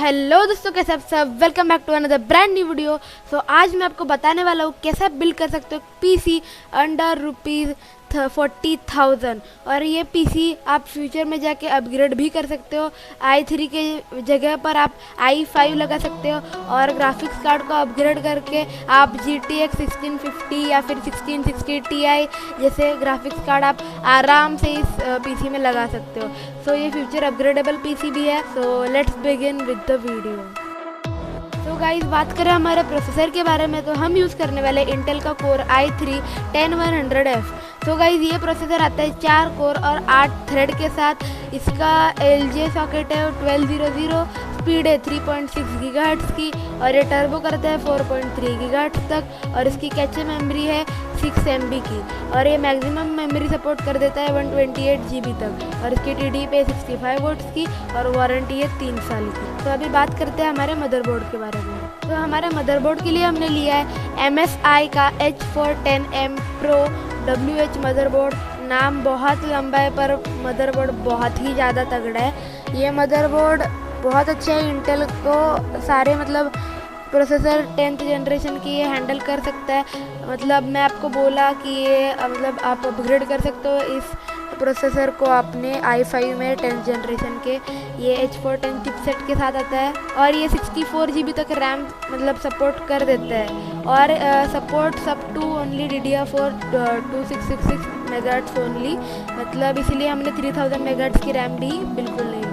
Hello दोस्तों, कैसे आप सब। Welcome back to another brand new video. आज मैं आपको बताने वाला हूँ कैसे आप बिल्ड कर सकते हो पीसी अंडर रुपीज़ 40,000। और ये पीसी आप फ्यूचर में जाके अपग्रेड भी कर सकते हो। i3 के जगह पर आप i5 लगा सकते हो और ग्राफिक्स कार्ड को अपग्रेड करके आप GTX 1650 या फिर 1660 Ti जैसे ग्राफिक्स कार्ड आप आराम से इस पीसी में लगा सकते हो। ये फ्यूचर अपग्रेडेबल पीसी भी है। Let's begin with the video. तो गाइस, बात करें हमारे प्रोसेसर के बारे में तो हम यूज़ करने वाले इंटेल का कोर i3 10100F। तो गाइस, ये प्रोसेसर आता है 4 कोर और 8 थ्रेड के साथ। इसका LJ सॉकेट है 1200, स्पीड है 3.6 गीगाहर्ट्ज़ की और ये टर्बो करता है 4.3 गीगाहर्ट्ज़ तक। और इसकी कैचे मेमोरी है 6 MB की और ये मैक्सिमम मेमोरी सपोर्ट कर देता है 128 GB तक। और इसकी TDP है 65 वोट्स की और वारंटी है 3 साल की। तो अभी बात करते हैं हमारे मदरबोर्ड के बारे में। तो हमारे मदरबोर्ड के लिए हमने लिया है MSI का H410M Pro WH मदरबोर्ड। नाम बहुत लंबा है पर मदरबोर्ड बहुत ही ज़्यादा तगड़ा है। ये मदरबोर्ड बहुत अच्छा है। इंटेल को सारे प्रोसेसर 10th जनरेशन की ये हैंडल कर सकता है। मैं आपको बोला कि ये आप अपग्रेड कर सकते हो इस प्रोसेसर को अपने i5 में 10th जनरेशन के। ये H410 चिपसेट के साथ आता है और ये 64 GB तक रैम सपोर्ट कर देता है। और supports up to only DDR4 2666 megahertz only. इसीलिए हमने 3000 मेगाहर्ट्ज़ की रैम भी बिल्कुल नहीं ली।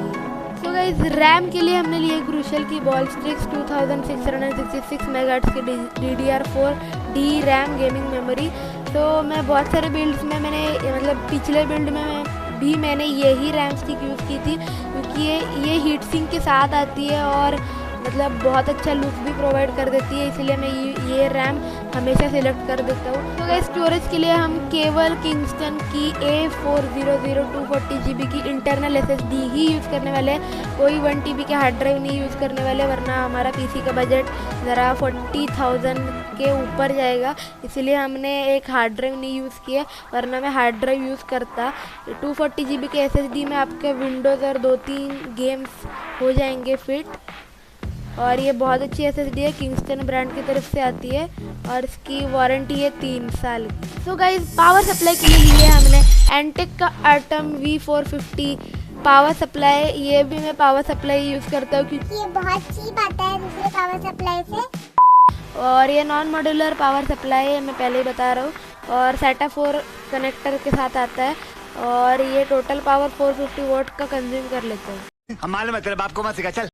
तो गाइस, रैम के लिए हमने लिए क्रूशल की बॉलस्ट्रिक्स 2666 मेगाहर्ट्ज़ की DDR4D रैम गेमिंग मेमोरी। तो मैं बहुत सारे बिल्ड्स में मैंने पिछले बिल्ड में भी मैंने यही रैम स्टिक यूज़ की थी, क्योंकि ये हीट सिंक के साथ आती है और बहुत अच्छा लुक भी प्रोवाइड कर देती है। इसलिए मैं ये रैम हमेशा सिलेक्ट कर देता हूँ। तो गाइस, स्टोरेज के लिए हम केवल किंगस्टन की A400 240 GB की इंटरनल SSD ही यूज़ करने वाले हैं। कोई 1 TB के हार्ड ड्राइव नहीं यूज़ करने वाले, वरना हमारा पीसी का बजट ज़रा 40,000 के ऊपर जाएगा। इसीलिए हमने एक हार्ड ड्राइव नहीं यूज़ किया, वरना मैं हार्ड ड्राइव यूज़ करता। 240 GB के SSD में आपके विंडोज़ और 2-3 गेम्स हो जाएंगे फिट। और ये बहुत अच्छी SSD है, किंगस्टन ब्रांड की तरफ से आती है और इसकी वारंटी है 3 साल की। तो गाइस, पावर सप्लाई के लिए लिए हमने एंटेक का एटम V450 पावर सप्लाई। ये भी मैं पावर सप्लाई यूज़ करता हूँ क्योंकि ये बहुत चीप आता है दूसरे पावर सप्लाई से। और ये नॉन मॉड्यूलर पावर सप्लाई है, मैं पहले ही बता रहा हूँ। और SATA 4 कनेक्टर के साथ आता है और ये टोटल पावर 450 वोट का कंज्यूम कर लेते हैं। हम मालूम है तेरे बाप को मत सिखा, चल।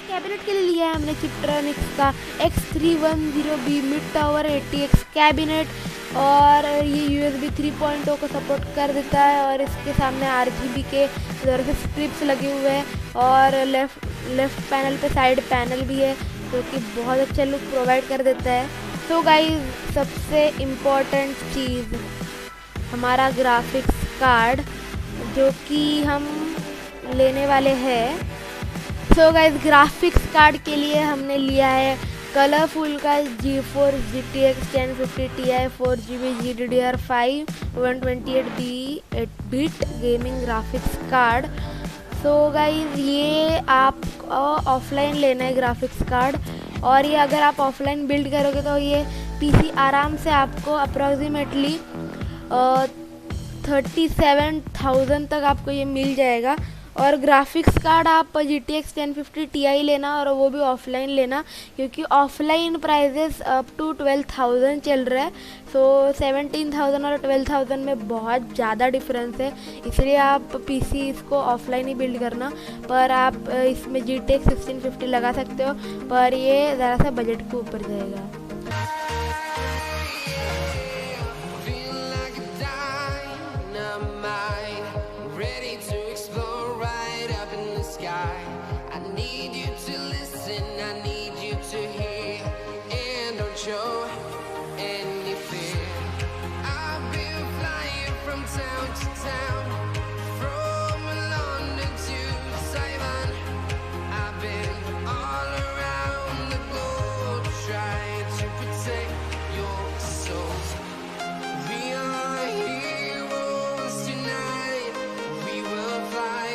कैबिनेट के लिए लिया है हमने चिप्ट्रॉनिक्स का X310B mid tower ATX cabinet. और ये USB 3.0 को सपोर्ट कर देता है और इसके सामने RGB के इधर से स्ट्रिप्स लगे हुए हैं और लेफ्ट पैनल पे साइड पैनल भी है, जो कि बहुत अच्छा लुक प्रोवाइड कर देता है। तो गाइस, सबसे इम्पोर्टेंट चीज़ हमारा ग्राफिक्स कार्ड, जो कि हम लेने वाले हैं। तो गाइस, ग्राफिक्स कार्ड के लिए हमने लिया है कलरफुल का G4 GTX 1050 Ti 4GB GDDR5 128 bit gaming graphics card. तो गाइस, ये आप ऑफलाइन लेना है ग्राफिक्स कार्ड। और ये अगर आप ऑफलाइन बिल्ड करोगे तो ये पीसी आराम से आपको अप्रॉक्सीमेटली 37,000 तक आपको ये मिल जाएगा। और ग्राफिक्स कार्ड आप GTX 1050 Ti लेना और वो भी ऑफलाइन लेना, क्योंकि ऑफलाइन प्राइजेस अप टू 12,000 चल रहा है। 17,000 और 12,000 में बहुत ज़्यादा डिफरेंस है। इसलिए आप पीसी इसको ऑफलाइन ही बिल्ड करना। पर आप इसमें GTX 1650 लगा सकते हो, पर ये ज़रा सा बजट के ऊपर जाएगा। We are heroes tonight. We will fly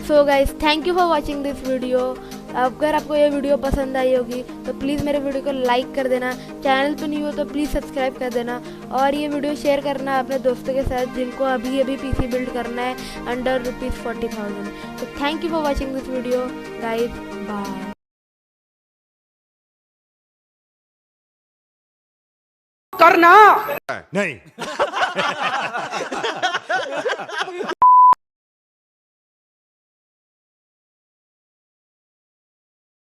so guys thank you for watching this video. अगर आपको ये वीडियो पसंद आई होगी तो प्लीज़ मेरे वीडियो को लाइक कर देना, चैनल पे नहीं हो तो प्लीज़ सब्सक्राइब कर देना, और ये वीडियो शेयर करना अपने दोस्तों के साथ जिनको अभी अभी पीसी बिल्ड करना है अंडर ₹40,000। तो thank you for watching this video guys, bye. करना नहीं